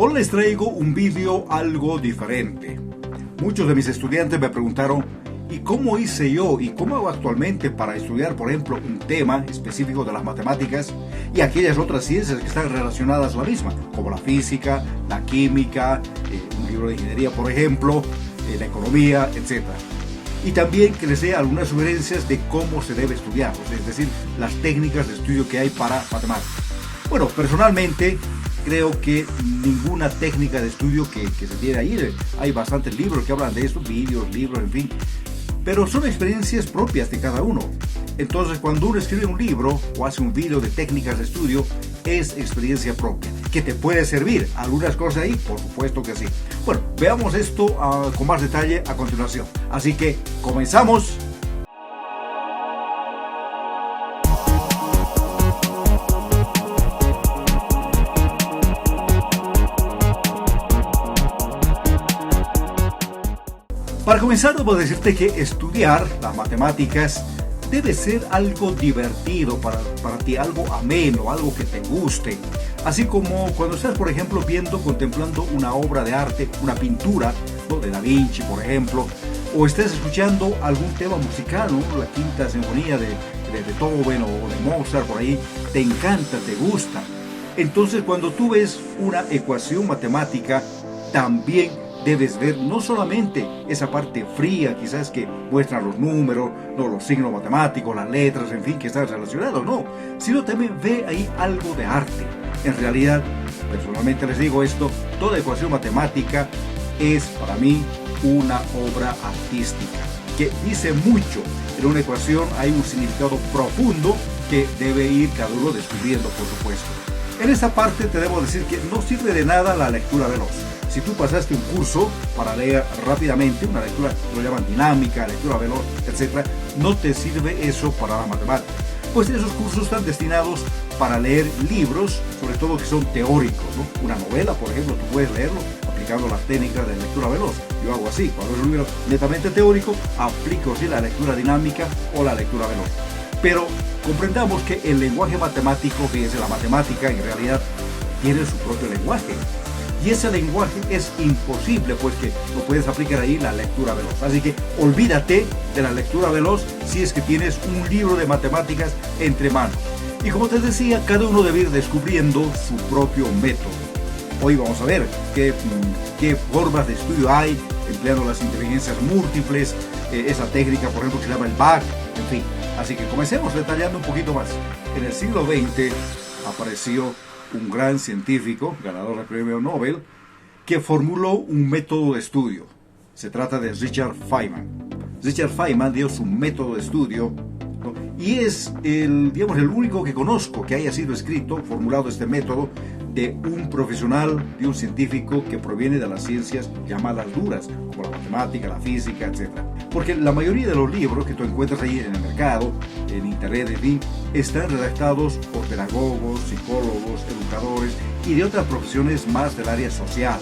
Hoy les traigo un vídeo algo diferente. Muchos de mis estudiantes me preguntaron ¿y cómo hice yo y cómo hago actualmente para estudiar, por ejemplo, un tema específico de las matemáticas y aquellas otras ciencias que están relacionadas a la misma, como la física, la química, un libro de ingeniería, por ejemplo, la economía, etc. Y también que les dé algunas sugerencias de cómo se debe estudiar, es decir, las técnicas de estudio que hay para matemáticas. Bueno, personalmente creo que ninguna técnica de estudio que se tiene ahí, hay bastantes libros que hablan de esto, vídeos, libros, en fin, pero son experiencias propias de cada uno. Entonces, cuando uno escribe un libro o hace un vídeo de técnicas de estudio, es experiencia propia, que te puede servir. Algunas cosas ahí, por supuesto que sí. Bueno, veamos esto con más detalle a continuación. Así que, comenzamos. Para comenzar, debo decirte que estudiar las matemáticas debe ser algo divertido para ti, algo ameno, algo que te guste. Así como cuando estás, por ejemplo, contemplando una obra de arte, una pintura, ¿no?, de Da Vinci, por ejemplo, o estés escuchando algún tema musical, ¿no?, la Quinta Sinfonía de Beethoven o de Mozart, por ahí, te encanta, te gusta. Entonces, cuando tú ves una ecuación matemática, también debes ver no solamente esa parte fría, quizás que muestran los números, no, los signos matemáticos, las letras, en fin, que están relacionados, no, sino también ve ahí algo de arte. En realidad, personalmente les digo esto, toda ecuación matemática es para mí una obra artística, que dice mucho. En una ecuación hay un significado profundo que debe ir cada uno descubriendo, por supuesto. En esta parte te debo decir que no sirve de nada la lectura veloz. Si tú pasaste un curso para leer rápidamente, una lectura, lo llaman dinámica, lectura veloz, etc., no te sirve eso para la matemática. Pues esos cursos están destinados para leer libros, sobre todo que son teóricos, ¿no? Una novela, por ejemplo, tú puedes leerlo aplicando las técnicas de lectura veloz. Yo hago así, cuando es un libro netamente teórico, aplico sí la lectura dinámica o la lectura veloz. Pero comprendamos que el lenguaje matemático, que es la matemática, en realidad tiene su propio lenguaje. Y ese lenguaje es imposible, pues que no puedes aplicar ahí la lectura veloz. Así que olvídate de la lectura veloz si es que tienes un libro de matemáticas entre manos. Y como te decía, cada uno debe ir descubriendo su propio método. Hoy vamos a ver qué formas de estudio hay, empleando las inteligencias múltiples, esa técnica, por ejemplo, que se llama el BAC, en fin. Así que comencemos detallando un poquito más. En el siglo XX apareció un gran científico, ganador del premio Nobel, que formuló un método de estudio. Se trata de Richard Feynman. Richard Feynman dio su método de estudio, ¿no?, y es el único que conozco que haya sido escrito, formulado este método, de un profesional, de un científico que proviene de las ciencias llamadas duras, como la matemática, la física, etc. Porque la mayoría de los libros que tú encuentras ahí en el mercado, en internet, en fin, están redactados por pedagogos, psicólogos, educadores y de otras profesiones más del área social.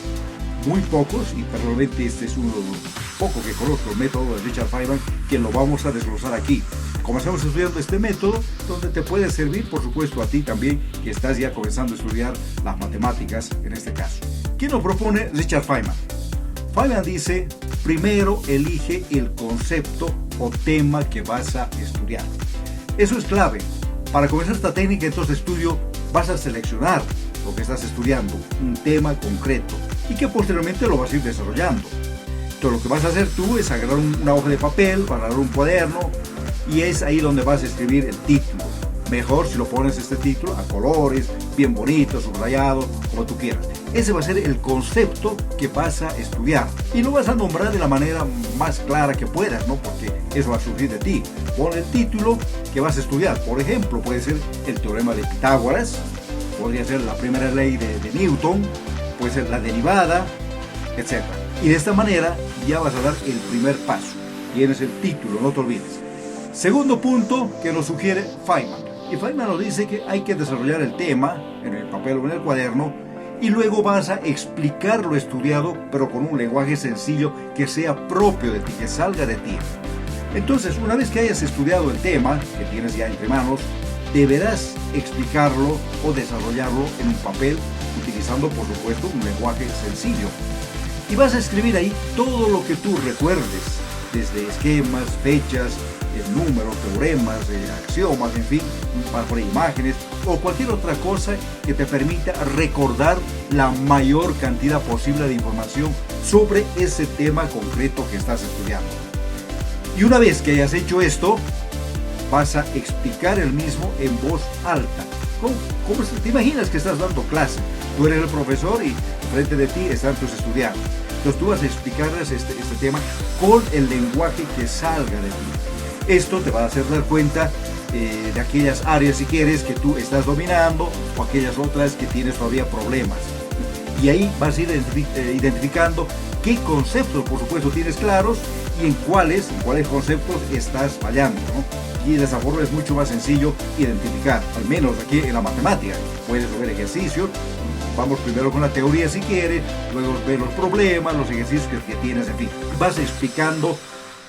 Muy pocos, y personalmente este es uno de los pocos que conozco, el método de Richard Feynman, que lo vamos a desglosar aquí. Comenzamos estudiando este método, donde te puede servir, por supuesto, a ti también, que estás ya comenzando a estudiar las matemáticas, en este caso. ¿Quién lo propone? Richard Feynman. Feynman dice, primero elige el concepto o tema que vas a estudiar. Eso es clave. Para comenzar esta técnica entonces de estudio, vas a seleccionar lo que estás estudiando, un tema concreto, y que posteriormente lo vas a ir desarrollando. Entonces lo que vas a hacer tú es agarrar una hoja de papel, agarrar un cuaderno, y es ahí donde vas a escribir el título. Mejor si lo pones este título a colores, bien bonito, subrayado, como tú quieras. Ese va a ser el concepto que vas a estudiar. Y lo vas a nombrar de la manera más clara que puedas, ¿no? Porque eso va a surgir de ti. Pon el título que vas a estudiar. Por ejemplo, puede ser el teorema de Pitágoras, podría ser la primera ley de Newton, puede ser la derivada, etc. Y de esta manera ya vas a dar el primer paso. Tienes el título, no te olvides. Segundo punto que nos sugiere Feynman. Y Feynman nos dice que hay que desarrollar el tema en el papel o en el cuaderno y luego vas a explicar lo estudiado, pero con un lenguaje sencillo que sea propio de ti, que salga de ti. Entonces, una vez que hayas estudiado el tema que tienes ya entre manos, deberás explicarlo o desarrollarlo en un papel utilizando por supuesto un lenguaje sencillo. Y vas a escribir ahí todo lo que tú recuerdes, desde esquemas, fechas, números, teoremas, axiomas, en fin, para poner imágenes o cualquier otra cosa que te permita recordar la mayor cantidad posible de información sobre ese tema concreto que estás estudiando. Y una vez que hayas hecho esto, vas a explicar el mismo en voz alta. ¿Cómo te imaginas que estás dando clase? Tú eres el profesor y frente de ti están tus estudiantes. Entonces tú vas a explicarles este tema con el lenguaje que salga de ti. Esto te va a hacer dar cuenta de aquellas áreas, si quieres, que tú estás dominando o aquellas otras que tienes todavía problemas. Y ahí vas a ir identificando qué conceptos, por supuesto, tienes claros y en cuáles conceptos estás fallando, ¿no? Y de esa forma es mucho más sencillo identificar, al menos aquí en la matemática. Puedes ver ejercicios, vamos primero con la teoría si quieres, luego ver los problemas, los ejercicios que tienes, en fin. Vas explicando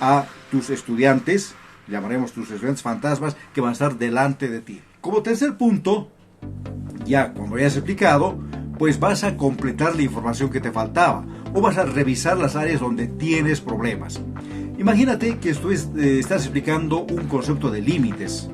a tus estudiantes, llamaremos tus estudiantes fantasmas, que van a estar delante de ti. Como tercer punto, ya cuando hayas explicado, pues vas a completar la información que te faltaba o vas a revisar las áreas donde tienes problemas. Imagínate que estás explicando un concepto de límites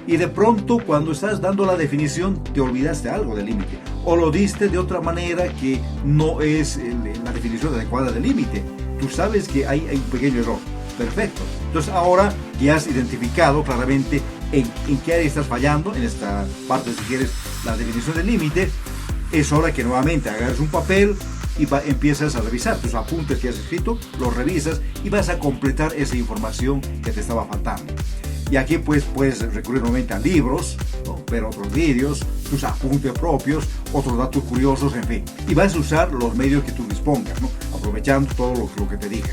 y de pronto cuando estás dando la definición te olvidaste algo del límite o lo diste de otra manera que no es la definición adecuada del límite. Tú sabes que hay un pequeño error. Perfecto. Entonces ahora que has identificado claramente en qué área estás fallando, en esta parte si quieres la definición del límite, es hora que nuevamente agarres un papel y empiezas a revisar tus apuntes que has escrito, los revisas y vas a completar esa información que te estaba faltando. Y aquí pues puedes recurrir nuevamente a libros, ¿no? Ver otros vídeos, tus apuntes propios, otros datos curiosos, en fin. Y vas a usar los medios que tú dispongas, ¿no? Aprovechando todo lo que te dije.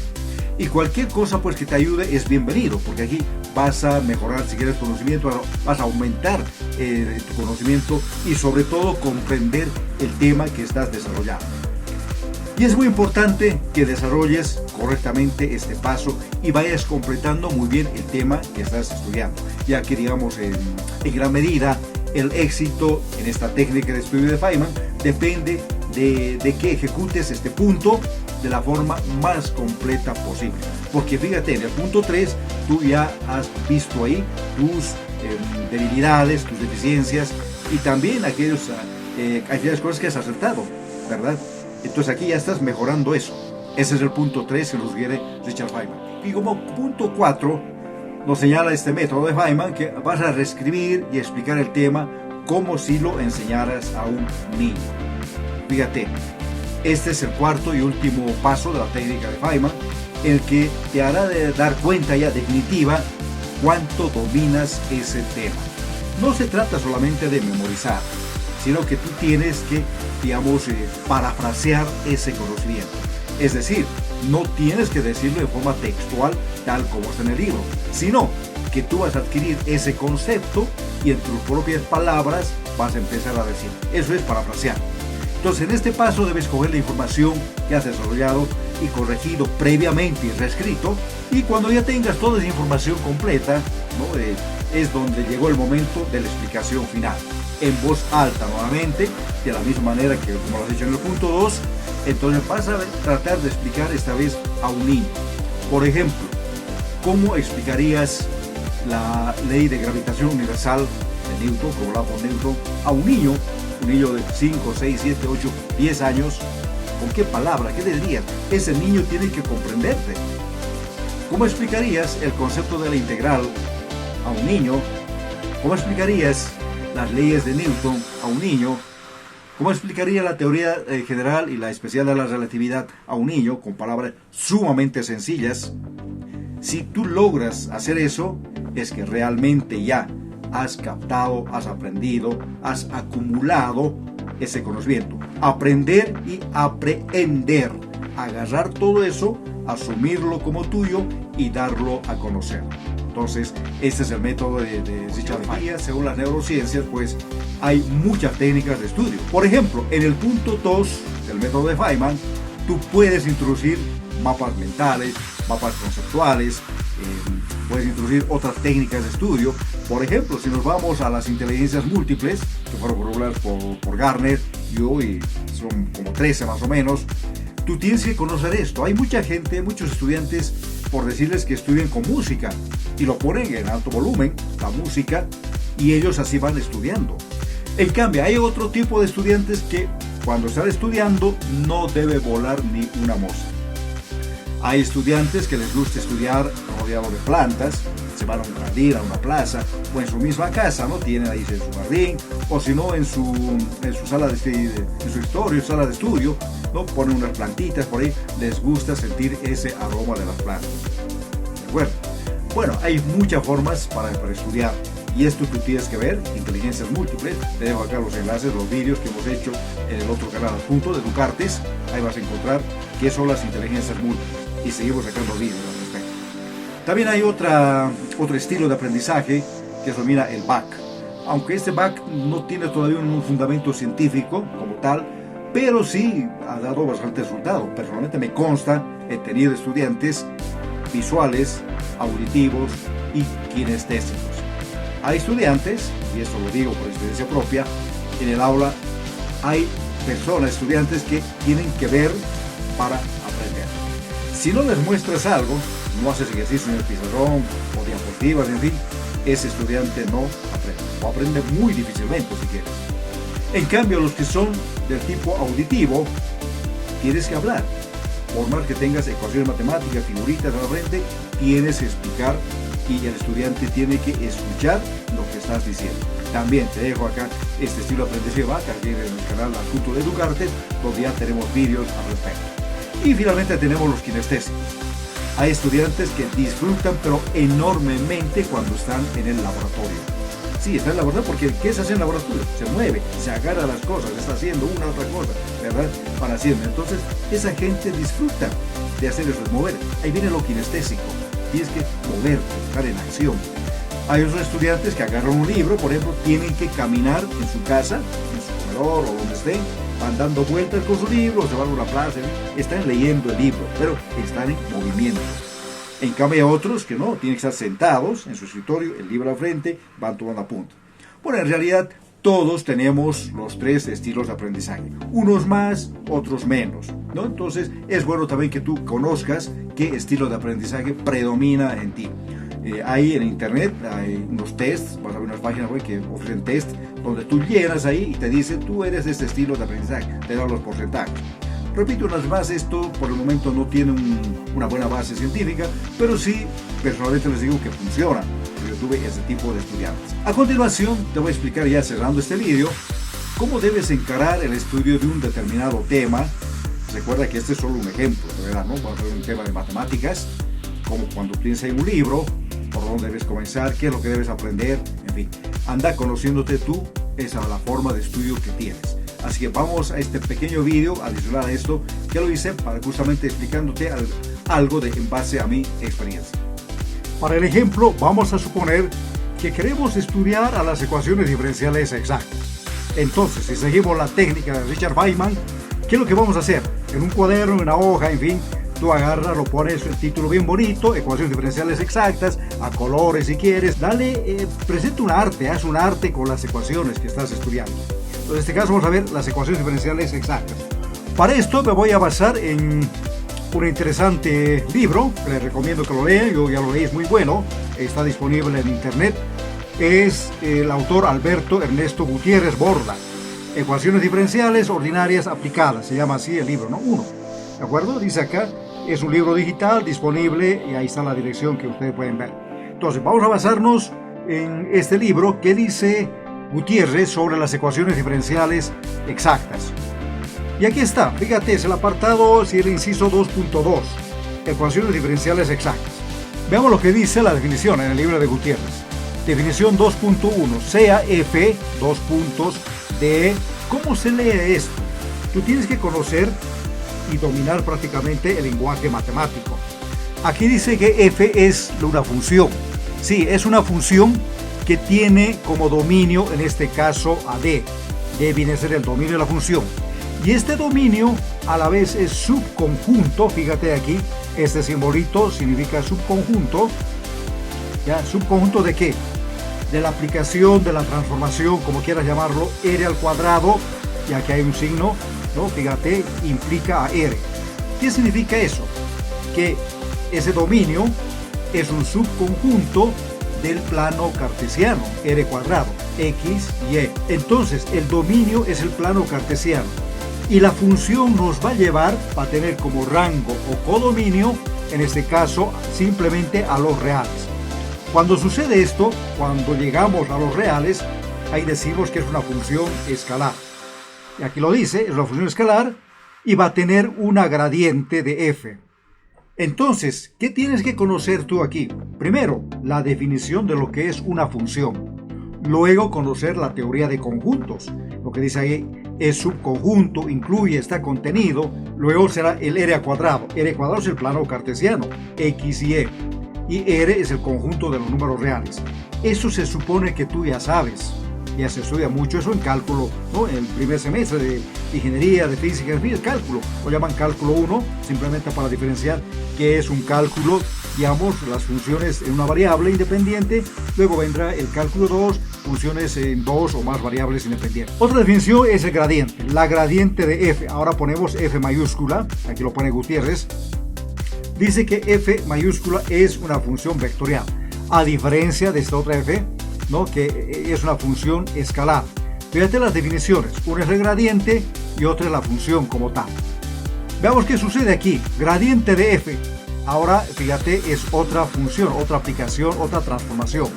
Y cualquier cosa pues que te ayude es bienvenido, porque aquí vas a mejorar si quieres conocimiento, vas a aumentar tu conocimiento y sobre todo comprender el tema que estás desarrollando. Y es muy importante que desarrolles correctamente este paso y vayas completando muy bien el tema que estás estudiando, ya que digamos en gran medida el éxito en esta técnica de estudio de Feynman depende de que ejecutes este punto de la forma más completa posible. Porque fíjate, en el punto 3 tú ya has visto ahí tus debilidades, tus deficiencias y también aquellas cosas que has acertado, ¿verdad? Entonces aquí ya estás mejorando eso. Ese es el punto 3 que nos sugiere Richard Feynman. Y como punto 4 nos señala este método de Feynman que vas a reescribir y explicar el tema como si lo enseñaras a un niño. Fíjate, este es el cuarto y último paso de la técnica de Feynman, el que te hará dar cuenta ya definitiva cuánto dominas ese tema. No se trata solamente de memorizar, sino que tú tienes que, digamos, parafrasear ese conocimiento. Es decir, no tienes que decirlo de forma textual tal como está en el libro, sino que tú vas a adquirir ese concepto y en tus propias palabras vas a empezar a decir. Eso es parafrasear. Entonces en este paso debes coger la información que has desarrollado y corregido previamente y reescrito, y cuando ya tengas toda esa información completa, ¿no? Es donde llegó el momento de la explicación final, en voz alta nuevamente, de la misma manera que como lo has hecho en el punto 2. Entonces vas a tratar de explicar esta vez a un niño. Por ejemplo, ¿cómo explicarías la ley de gravitación universal de Newton, formulada por Newton, a un niño de 5, 6, 7, 8, 10 años? ¿Con qué palabra? ¿Qué le dirías? Ese niño tiene que comprenderte. ¿Cómo explicarías el concepto de la integral a un niño? ¿Cómo explicarías las leyes de Newton a un niño? ¿Cómo explicaría la teoría general y la especial de la relatividad a un niño con palabras sumamente sencillas? Si tú logras hacer eso, es que realmente ya has captado, has aprendido, has acumulado ese conocimiento. Aprender y aprehender. Agarrar todo eso, asumirlo como tuyo y darlo a conocer. Entonces, este es el método de Richard Feynman. Según las neurociencias, pues hay muchas técnicas de estudio. Por ejemplo, en el punto 2 del método de Feynman, tú puedes introducir mapas mentales, mapas conceptuales, puedes introducir otras técnicas de estudio. Por ejemplo, si nos vamos a las inteligencias múltiples, que fueron formuladas por Garner yo y son como 13 más o menos, tú tienes que conocer esto. Hay mucha gente, muchos estudiantes, por decirles que estudien con música y lo ponen en alto volumen, la música, y ellos así van estudiando. En cambio, hay otro tipo de estudiantes que cuando están estudiando no debe volar ni una mosca. Hay estudiantes que les gusta estudiar rodeado de plantas, se van a un jardín, a una plaza, o en su misma casa, ¿no? Tienen ahí su jardín, o si no, en su sala en su escritorio, sala de estudio, ¿no? Ponen unas plantitas por ahí, les gusta sentir ese aroma de las plantas. ¿De acuerdo? Bueno, hay muchas formas para estudiar. Y esto tú tienes que ver, inteligencias múltiples. Te dejo acá los enlaces, los vídeos que hemos hecho en el otro canal adjunto de Educartes. Ahí vas a encontrar qué son las inteligencias múltiples. Y seguimos sacando vídeos al respecto. También hay otro estilo de aprendizaje que se denomina el BAC. Aunque este BAC no tiene todavía un fundamento científico como tal, pero sí ha dado bastante resultado. Personalmente me consta, he tenido estudiantes visuales, auditivos y kinestésicos. Hay estudiantes, y esto lo digo por experiencia propia, en el aula hay personas, estudiantes que tienen que ver para aprender. Si no les muestras algo, no haces ejercicio en el pizarrón o diapositivas, en fin, ese estudiante no aprende, o aprende muy difícilmente si quieres. En cambio, los que son del tipo auditivo, tienes que hablar. Por más que tengas ecuaciones matemáticas, figuritas a la frente, tienes que explicar y el estudiante tiene que escuchar lo que estás diciendo. También te dejo acá este estilo de aprendizaje BAC aquí en el canal adjunto de Educartes, donde ya tenemos vídeos al respecto. Y finalmente tenemos los kinestésicos. Hay estudiantes que disfrutan pero enormemente cuando están en el laboratorio. Sí, está en el laboratorio porque ¿qué se hace en el laboratorio? Se mueve, se agarra a las cosas, está haciendo una otra cosa, ¿verdad? Para haciendo. Entonces, esa gente disfruta de hacer eso, de mover. Ahí viene lo kinestésico. Tienes que moverte, estar en acción. Hay otros estudiantes que agarran un libro, por ejemplo, tienen que caminar en su casa, en su comedor o donde estén, van dando vueltas con su libro, se van a una plaza, están leyendo el libro, pero están en movimiento. En cambio hay otros que no, tienen que estar sentados en su escritorio, el libro al frente, van tomando apuntes. Bueno, en realidad todos tenemos los tres estilos de aprendizaje, unos más, otros menos, ¿no? Entonces es bueno también que tú conozcas qué estilo de aprendizaje predomina en ti. Ahí en internet hay unos tests, vas a ver unas páginas web que ofrecen test donde tú llenas ahí y te dice tú eres de este estilo de aprendizaje, te dan los porcentajes. Repito unas bases, esto por el momento no tiene una buena base científica, pero sí personalmente les digo que funciona. Yo tuve ese tipo de estudiantes. A continuación te voy a explicar, ya cerrando este vídeo, cómo debes encarar el estudio de un determinado tema. Recuerda que este es solo un ejemplo, ¿verdad? ¿No? Vamos a ver un tema de matemáticas, como cuando piensas en un libro, por dónde debes comenzar, qué es lo que debes aprender, en fin, anda conociéndote tú, esa es la forma de estudio que tienes. Así que vamos a este pequeño vídeo adicional a esto, que lo hice para justamente explicándote algo en base a mi experiencia. Para el ejemplo, vamos a suponer que queremos estudiar a las ecuaciones diferenciales exactas. Entonces, si seguimos la técnica de Richard Feynman, ¿qué es lo que vamos a hacer? En un cuaderno, en una hoja, en fin, tú agarras, lo pones el título bien bonito, ecuaciones diferenciales exactas, a colores si quieres, dale, presenta un arte, haz un arte con las ecuaciones que estás estudiando. Entonces, en este caso vamos a ver las ecuaciones diferenciales exactas. Para esto me voy a basar en un interesante libro, que les recomiendo que lo lean, yo ya lo leí, es muy bueno, está disponible en internet, es el autor Alberto Ernesto Gutiérrez Borda, Ecuaciones diferenciales ordinarias aplicadas, se llama así el libro, ¿no? 1, ¿de acuerdo? Dice acá, es un libro digital disponible y ahí está la dirección que ustedes pueden ver. Entonces, vamos a basarnos en este libro que dice Gutiérrez sobre las ecuaciones diferenciales exactas. Y aquí está, fíjate, es el apartado, si el inciso 2.2, ecuaciones diferenciales exactas. Veamos lo que dice la definición en el libro de Gutiérrez. Definición 2.1, sea F, dos puntos, de ¿cómo se lee esto? Tú tienes que conocer y dominar prácticamente el lenguaje matemático. Aquí dice que F es una función. Sí, es una función que tiene como dominio, en este caso, a D. D viene a ser el dominio de la función. Y este dominio a la vez es subconjunto, fíjate aquí, este simbolito significa subconjunto. ¿Ya? ¿Subconjunto de qué? De la aplicación, de la transformación, como quieras llamarlo, r al cuadrado ya que hay un signo, ¿no? Fíjate, implica a R. ¿Qué significa eso? Que ese dominio es un subconjunto del plano cartesiano, R cuadrado, X, Y. Entonces, el dominio es el plano cartesiano. Y la función nos va a llevar, va a tener como rango o codominio, en este caso, simplemente a los reales. Cuando sucede esto, cuando llegamos a los reales, ahí decimos que es una función escalar. Y aquí lo dice, es una función escalar y va a tener una gradiente de f. Entonces, ¿qué tienes que conocer tú aquí? Primero, la definición de lo que es una función. Luego, conocer la teoría de conjuntos. Lo que dice ahí es subconjunto, incluye, está contenido. Luego será el R cuadrado. R cuadrado es el plano cartesiano, X y Y. Y R es el conjunto de los números reales. Eso se supone que tú ya sabes. Ya se estudia mucho eso en cálculo, ¿no? En el primer semestre de ingeniería, de física, en fin, el cálculo. Lo llaman cálculo 1, simplemente para diferenciar qué es un cálculo, digamos, las funciones en una variable independiente. Luego vendrá el cálculo 2, funciones en dos o más variables independientes. Otra definición es el gradiente, la gradiente de f. Ahora ponemos f mayúscula, aquí lo pone Gutiérrez. Dice que f mayúscula es una función vectorial, a diferencia de esta otra f, ¿no? Que es una función escalar. Fíjate las definiciones, una es el gradiente y otra es la función como tal. Veamos qué sucede aquí. Gradiente de f, ahora fíjate, es otra función, otra aplicación, otra transformación.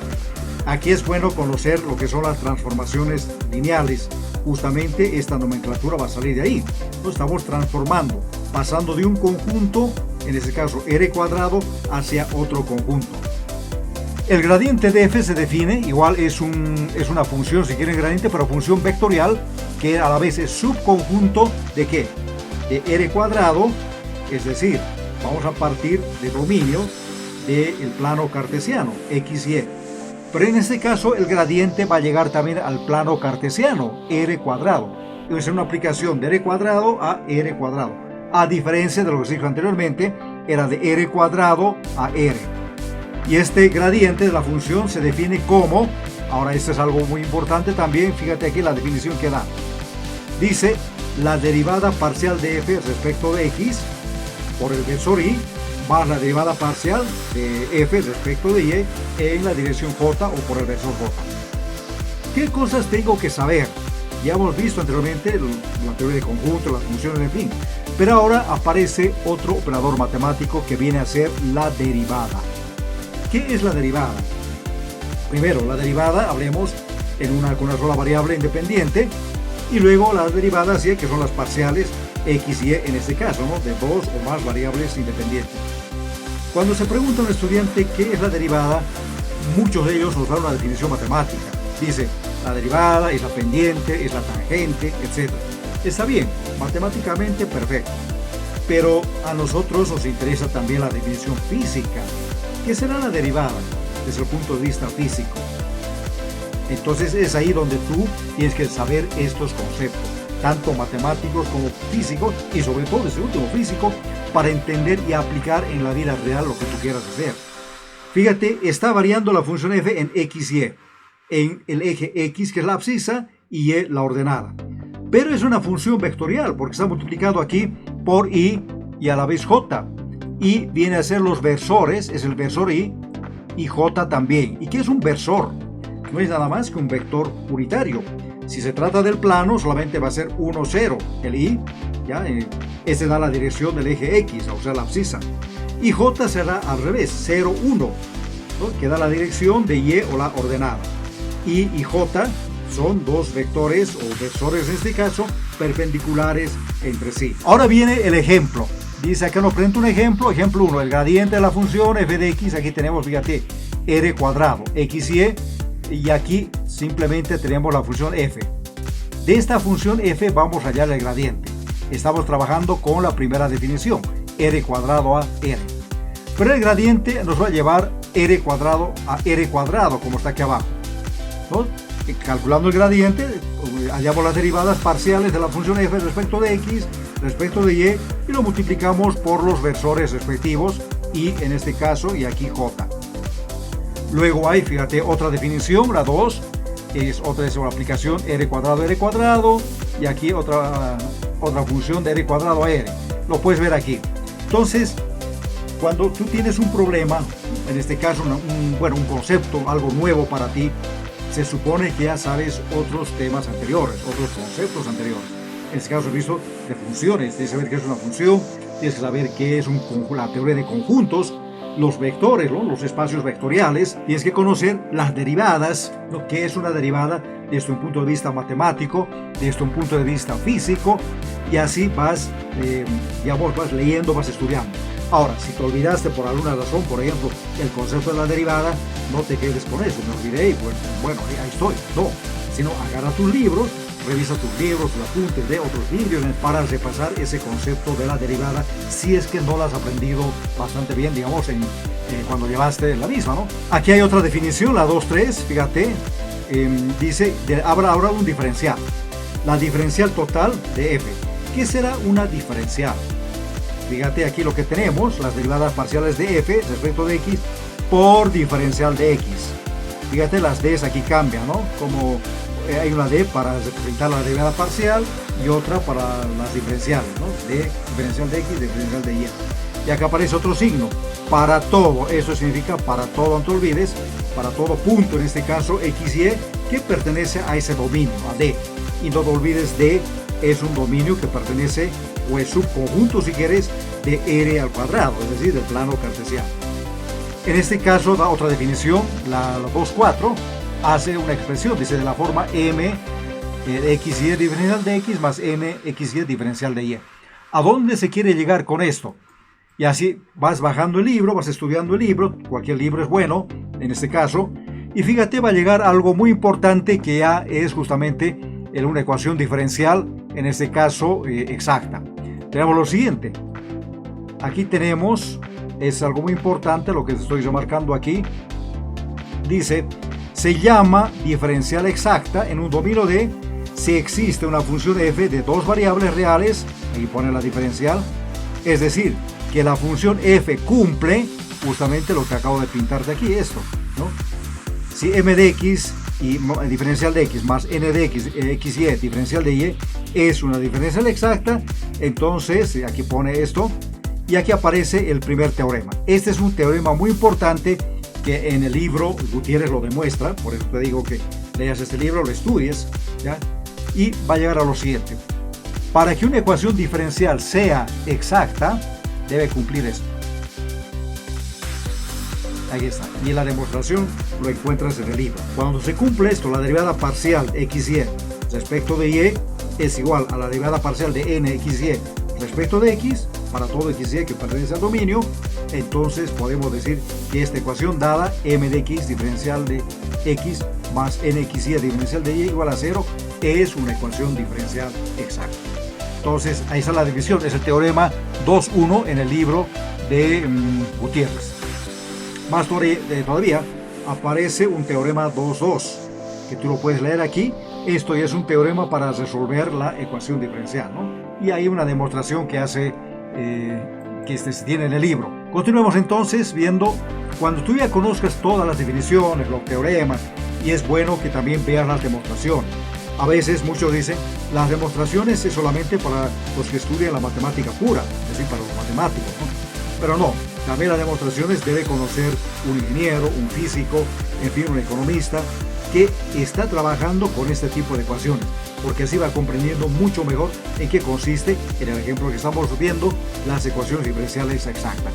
Aquí es bueno conocer lo que son las transformaciones lineales. Justamente esta nomenclatura va a salir de ahí. Lo estamos transformando, pasando de un conjunto, en este caso R cuadrado, hacia otro conjunto. El gradiente de f se define, igual es una función, si quieren gradiente, pero función vectorial, que a la vez es subconjunto de ¿qué? De R cuadrado, es decir, vamos a partir de dominio del plano cartesiano, X y Y. Pero en este caso el gradiente va a llegar también al plano cartesiano, R cuadrado. Es una aplicación de R cuadrado a R cuadrado. A diferencia de lo que se dijo anteriormente, era de R cuadrado a R. Y este gradiente de la función se define como, ahora esto es algo muy importante también, fíjate aquí la definición que da. Dice, la derivada parcial de f respecto de x por el versor y, más la derivada parcial de f respecto de y en la dirección j o por el versor j. ¿Qué cosas tengo que saber? Ya hemos visto anteriormente la teoría de conjuntos, las funciones, en fin. Pero ahora aparece otro operador matemático que viene a ser la derivada. ¿Qué es la derivada? Primero, la derivada, hablemos con una sola variable independiente, y luego las derivadas, ¿sí? Que son las parciales x y y en este caso, ¿no? De dos o más variables independientes. Cuando se pregunta a un estudiante qué es la derivada, muchos de ellos nos dan una definición matemática. Dice, la derivada es la pendiente, es la tangente, etc. Está bien, matemáticamente perfecto. Pero a nosotros nos interesa también la definición física. ¿Qué será la derivada desde el punto de vista físico? Entonces es ahí donde tú tienes que saber estos conceptos, tanto matemáticos como físicos, y sobre todo ese último físico, para entender y aplicar en la vida real lo que tú quieras hacer. Fíjate, está variando la función f en x y y, en el eje x, que es la abscisa, y y la ordenada. Pero es una función vectorial, porque está multiplicado aquí por y a la vez j. Y viene a ser los versores, es el versor y j también. ¿Y qué es un versor? No es nada más que un vector unitario. Si se trata del plano, solamente va a ser 1, 0. El y, ¿ya? Este da la dirección del eje x, o sea, la abscisa. Y j será al revés, 0, 1, ¿no? Que da la dirección de y o la ordenada. Y j son dos vectores o versores, en este caso, perpendiculares entre sí. Ahora viene el ejemplo. Dice acá nos presenta un ejemplo, ejemplo 1, el gradiente de la función f de x, aquí tenemos, fíjate, r cuadrado, x y aquí simplemente tenemos la función f. De esta función f vamos a hallar el gradiente. Estamos trabajando con la primera definición, r cuadrado a r. Pero el gradiente nos va a llevar r cuadrado a r cuadrado, como está aquí abajo, ¿no? Calculando el gradiente, hallamos las derivadas parciales de la función f respecto de x, respecto de y lo multiplicamos por los versores respectivos, y en este caso, y aquí j. Luego hay, fíjate, otra definición, la 2, es otra de una aplicación r cuadrado, y aquí otra función de r cuadrado a r. Lo puedes ver aquí. Entonces, cuando tú tienes un problema, en este caso un concepto, algo nuevo para ti, se supone que ya sabes otros temas anteriores, otros conceptos anteriores. En este caso, visto de funciones, tienes que saber qué es una función, tienes que saber qué es la teoría de conjuntos, los vectores, ¿no? Los espacios vectoriales, tienes que conocer las derivadas, ¿no? ¿Qué es una derivada desde un punto de vista matemático, desde un punto de vista físico? Y así vas leyendo, vas estudiando. Ahora, si te olvidaste por alguna razón, por ejemplo, el concepto de la derivada, no te quedes con eso, me olvidé y bueno, ahí estoy. No, sino agarra tus libros, revisa tus libros, tus apuntes de otros vídeos para repasar ese concepto de la derivada, si es que no lo has aprendido bastante bien, digamos, cuando llevaste la misma, ¿no? Aquí hay otra definición, la 2.3, fíjate, dice, habrá un diferencial, la diferencial total de f. ¿Qué será una diferencial? Fíjate aquí lo que tenemos, las derivadas parciales de f respecto de x por diferencial de x. Fíjate, las d's aquí cambian, ¿no? Como hay una d para representar la derivada parcial y otra para las diferenciales, ¿no? De diferencial de x, diferencial de y. Y acá aparece otro signo, para todo. Eso significa para todo, no te olvides, para todo punto, en este caso x y que pertenece a ese dominio, a d. Y no te olvides, d es un dominio que pertenece, o es subconjunto si quieres, de r al cuadrado, es decir, del plano cartesiano. En este caso da otra definición, la 2.4, hace una expresión, dice de la forma m de x y diferencial de x más m x y diferencial de y. ¿A dónde se quiere llegar con esto? Y así vas bajando el libro, vas estudiando el libro, cualquier libro es bueno, en este caso, y fíjate, va a llegar a algo muy importante que ya es justamente una ecuación diferencial, en este caso exacta. Tenemos lo siguiente, aquí tenemos, es algo muy importante lo que estoy remarcando aquí, dice, se llama diferencial exacta en un dominio de si existe una función f de dos variables reales, aquí pone la diferencial, es decir, que la función f cumple justamente lo que acabo de pintarte aquí, esto, ¿no? Si m de x y diferencial de x más n de x, x y diferencial de y es una diferencial exacta, entonces aquí pone esto y aquí aparece el primer teorema. Este es un teorema muy importante que en el libro Gutiérrez lo demuestra, por eso te digo que leas este libro, lo estudies, ¿ya? Y va a llegar a lo siguiente. Para que una ecuación diferencial sea exacta, debe cumplir esto. Ahí está. Y la demostración lo encuentras en el libro. Cuando se cumple esto, la derivada parcial x y respecto de y es igual a la derivada parcial de n x y respecto de x, para todo x y que pertenece al dominio, entonces podemos decir que esta ecuación dada, m de x diferencial de x más nx y diferencial de y igual a 0, es una ecuación diferencial exacta. Entonces ahí está la división, es el teorema 2.1 en el libro de Gutiérrez. Más todavía aparece un teorema 2.2 que tú lo puedes leer aquí. Esto ya es un teorema para resolver la ecuación diferencial, ¿no? Y hay una demostración que hace que se tiene en el libro. Continuemos entonces viendo, cuando tú ya conozcas todas las definiciones, los teoremas, y es bueno que también veas las demostraciones. A veces muchos dicen, las demostraciones es solamente para los que estudian la matemática pura, es decir, para los matemáticos, ¿no? Pero no, también las demostraciones debe conocer un ingeniero, un físico, en fin, un economista, que está trabajando con este tipo de ecuaciones, porque así va comprendiendo mucho mejor en qué consiste, en el ejemplo que estamos viendo, las ecuaciones diferenciales exactas.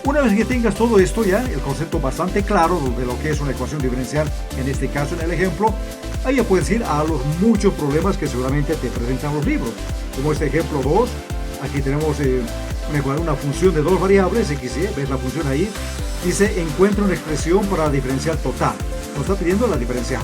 Una vez que tengas todo esto ya, el concepto bastante claro de lo que es una ecuación diferencial, en este caso en el ejemplo, ahí ya puedes ir a los muchos problemas que seguramente te presentan los libros, como este ejemplo 2, aquí tenemos una función de dos variables, x y, ves la función ahí, dice encuentra una expresión para la diferencial total, nos está pidiendo la diferencial.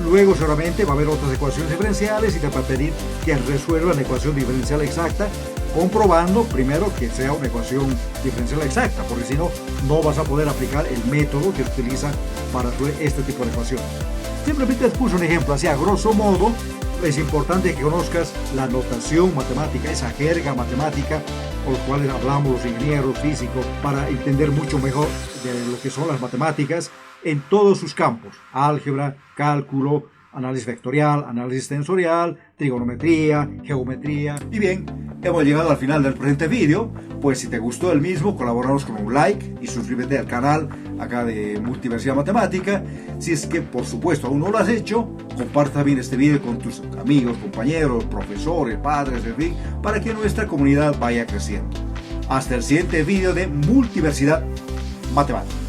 Luego seguramente va a haber otras ecuaciones diferenciales y te va a pedir que resuelva la ecuación diferencial exacta, comprobando primero que sea una ecuación diferencial exacta, porque si no, no vas a poder aplicar el método que se utiliza para resolver este tipo de ecuaciones. Simplemente te puse un ejemplo, así a grosso modo. Es importante que conozcas la notación matemática, esa jerga matemática por los cuales hablamos los ingenieros físicos, para entender mucho mejor de lo que son las matemáticas en todos sus campos, álgebra, cálculo, análisis vectorial, análisis tensorial, trigonometría, geometría. Y bien, hemos llegado al final del presente vídeo. Pues si te gustó el mismo, colaboranos con un like y suscríbete al canal acá de Multiversidad Matemática. Si es que por supuesto aún no lo has hecho, comparte también este vídeo con tus amigos, compañeros, profesores, padres, en fin, para que nuestra comunidad vaya creciendo. Hasta el siguiente vídeo de Multiversidad Matemática.